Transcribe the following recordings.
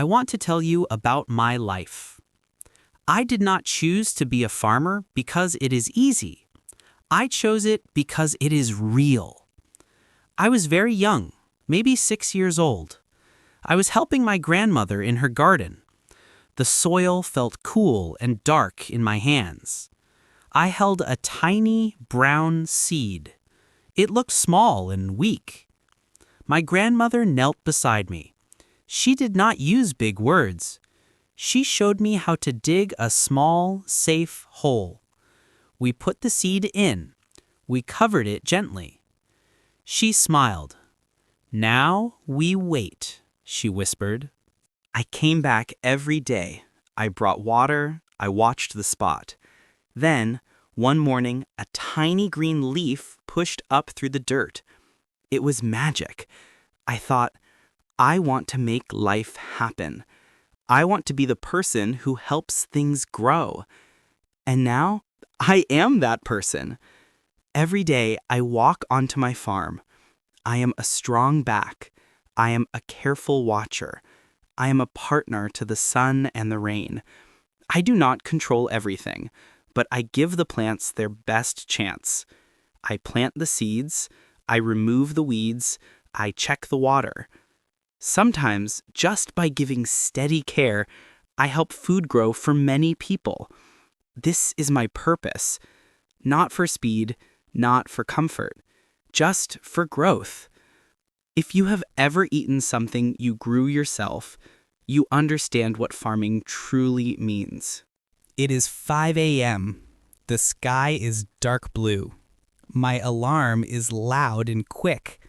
I want to tell you about my life. I did not choose to be a farmer because it is easy. I chose it because it is real. I was very young, maybe 6 years old. I was helping my grandmother in her garden. The soil felt cool and dark in my hands. I held a tiny brown seed. It looked small and weak. My grandmother knelt beside me. She did not use big words. She showed me how to dig a small, safe hole. We put the seed in. We covered it gently. She smiled. "Now we wait," she whispered. I came back every day. I brought water. I watched the spot. Then, one morning, a tiny green leaf pushed up through the dirt. It was magic. I thought, I want to make life happen. I want to be the person who helps things grow. And now, I am that person. Every day, I walk onto my farm. I am a strong back. I am a careful watcher. I am a partner to the sun and the rain. I do not control everything, but I give the plants their best chance. I plant the seeds. I remove the weeds. I check the water. Sometimes, just by giving steady care, I help food grow for many people. This is my purpose. Not for speed, not for comfort, just for growth. If you have ever eaten something you grew yourself, you understand what farming truly means. It is 5 a.m. The sky is dark blue. My alarm is loud and quick.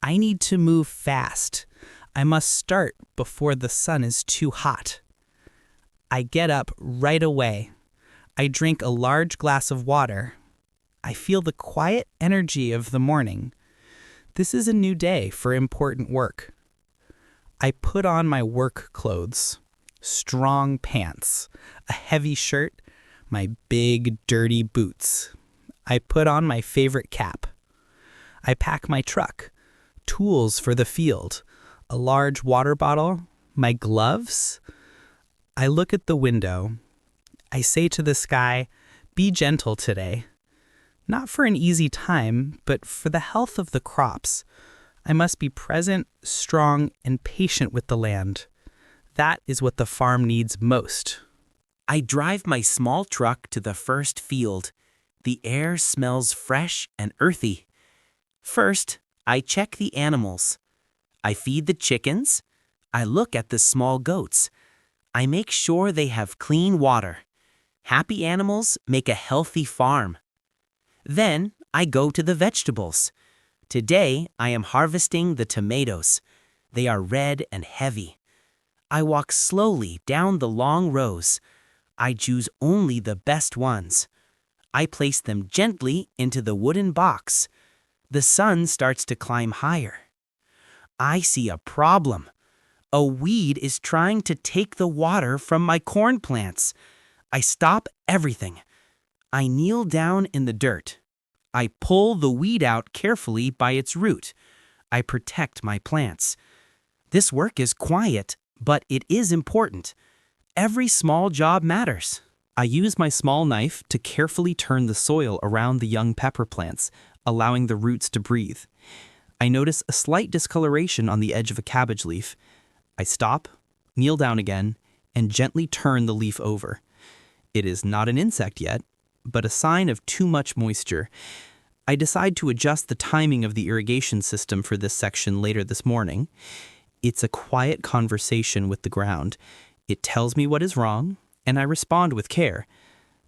I need to move fast. I must start before the sun is too hot. I get up right away. I drink a large glass of water. I feel the quiet energy of the morning. This is a new day for important work. I put on my work clothes, strong pants, a heavy shirt, my big, dirty boots. I put on my favorite cap. I pack my truck, tools for the field, a large water bottle, my gloves. I look at the window. I say to the sky, "Be gentle today." Not for an easy time, but for the health of the crops. I must be present, strong, and patient with the land. That is what the farm needs most. I drive my small truck to the first field. The air smells fresh and earthy. First, I check the animals. I feed the chickens. I look at the small goats. I make sure they have clean water. Happy animals make a healthy farm. Then I go to the vegetables. Today I am harvesting the tomatoes. They are red and heavy. I walk slowly down the long rows. I choose only the best ones. I place them gently into the wooden box. The sun starts to climb higher. I see a problem. A weed is trying to take the water from my corn plants. I stop everything. I kneel down in the dirt. I pull the weed out carefully by its root. I protect my plants. This work is quiet, but it is important. Every small job matters. I use my small knife to carefully turn the soil around the young pepper plants, allowing the roots to breathe. I notice a slight discoloration on the edge of a cabbage leaf. I stop, kneel down again, and gently turn the leaf over. It is not an insect yet, but a sign of too much moisture. I decide to adjust the timing of the irrigation system for this section later this morning. It's a quiet conversation with the ground. It tells me what is wrong, and I respond with care.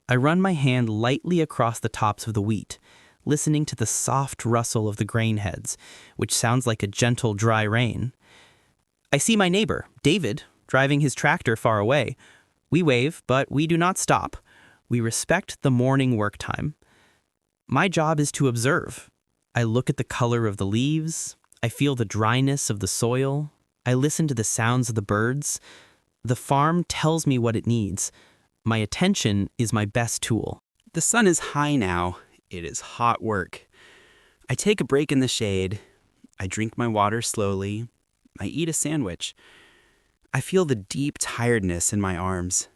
I run my hand lightly across the tops of the wheat, listening to the soft rustle of the grain heads, which sounds like a gentle, dry rain. I see my neighbor, David, driving his tractor far away. We wave, but we do not stop. We respect the morning work time. My job is to observe. I look at the color of the leaves. I feel the dryness of the soil. I listen to the sounds of the birds. The farm tells me what it needs. My attention is my best tool. The sun is high now. It is hot work. I take a break in the shade. I drink my water slowly. I eat a sandwich. I feel the deep tiredness in my arms.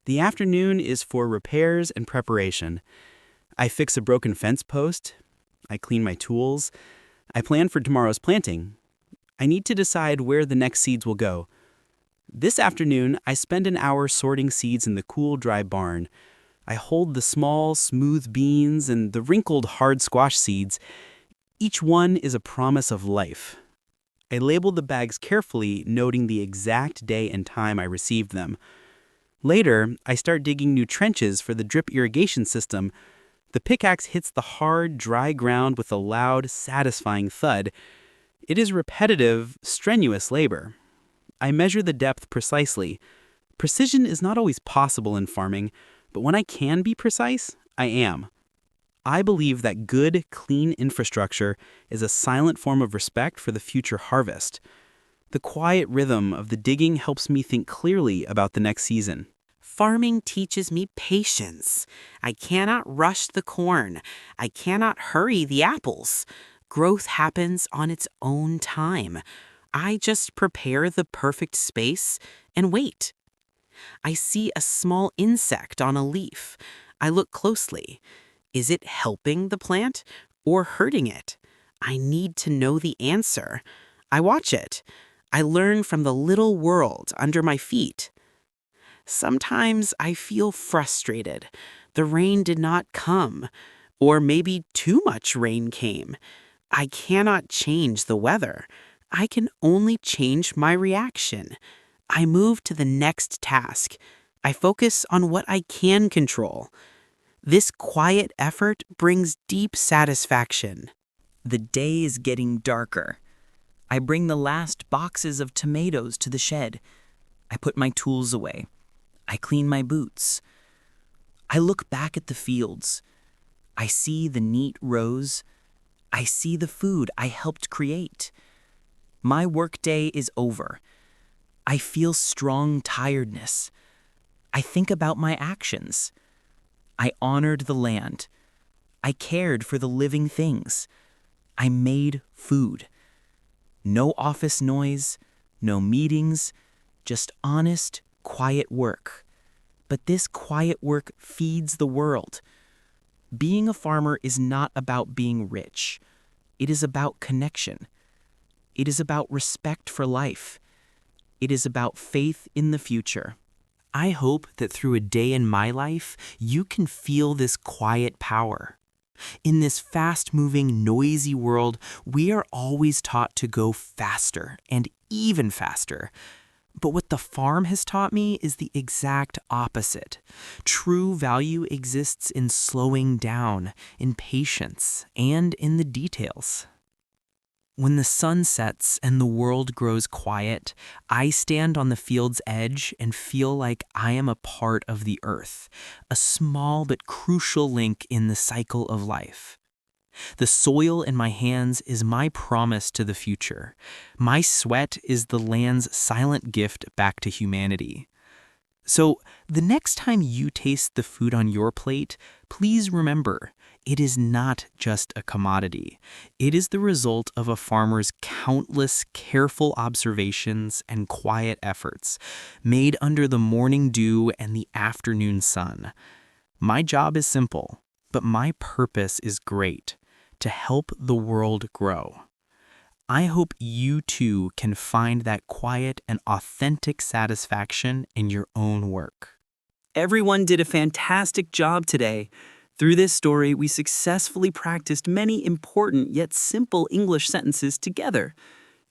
The afternoon is for repairs and preparation. I fix a broken fence post. I clean my tools. I plan for tomorrow's planting. I need to decide where the next seeds will go. This afternoon, I spend an hour sorting seeds in the cool, dry barn. I hold the small, smooth beans and the wrinkled, hard squash seeds. Each one is a promise of life. I label the bags carefully, noting the exact day and time I received them. Later, I start digging new trenches for the drip irrigation system. The pickaxe hits the hard, dry ground with a loud, satisfying thud. It is repetitive, strenuous labor. I measure the depth precisely. Precision is not always possible in farming, but when I can be precise, I am. I believe that good, clean infrastructure is a silent form of respect for the future harvest. The quiet rhythm of the digging helps me think clearly about the next season. Farming teaches me patience. I cannot rush the corn. I cannot hurry the apples. Growth happens on its own time. I just prepare the perfect space and wait. I see a small insect on a leaf. I look closely. Is it helping the plant or hurting it? I need to know the answer. I watch it. I learn from the little world under my feet. Sometimes I feel frustrated. The rain did not come, or maybe too much rain came. I cannot change the weather. I can only change my reaction. I move to the next task. I focus on what I can control. This quiet effort brings deep satisfaction. The day is getting darker. I bring the last boxes of tomatoes to the shed. I put my tools away. I clean my boots. I look back at the fields. I see the neat rows. I see the food I helped create. My workday is over. I feel strong tiredness. I think about my actions. I honored the land. I cared for the living things. I made food. No office noise, no meetings, just honest, quiet work. But this quiet work feeds the world. Being a farmer is not about being rich. It is about connection. It is about respect for life. It is about faith in the future. I hope that through a day in my life, you can feel this quiet power. In this fast-moving, noisy world, we are always taught to go faster and even faster. But what the farm has taught me is the exact opposite. True value exists in slowing down, in patience, and in the details. When the sun sets and the world grows quiet, I stand on the field's edge and feel like I am a part of the earth, a small but crucial link in the cycle of life. The soil in my hands is my promise to the future. My sweat is the land's silent gift back to humanity. So, the next time you taste the food on your plate, please remember, it is not just a commodity. It is the result of a farmer's countless careful observations and quiet efforts, made under the morning dew and the afternoon sun. My job is simple, but my purpose is great: to help the world grow. I hope you too can find that quiet and authentic satisfaction in your own work. Everyone did a fantastic job today. Through this story, we successfully practiced many important yet simple English sentences together.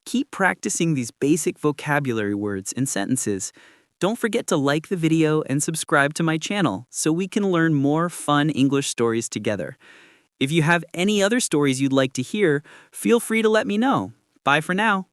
Keep practicing these basic vocabulary words and sentences. Don't forget to like the video and subscribe to my channel so we can learn more fun English stories together. If you have any other stories you'd like to hear, feel free to let me know. Bye for now.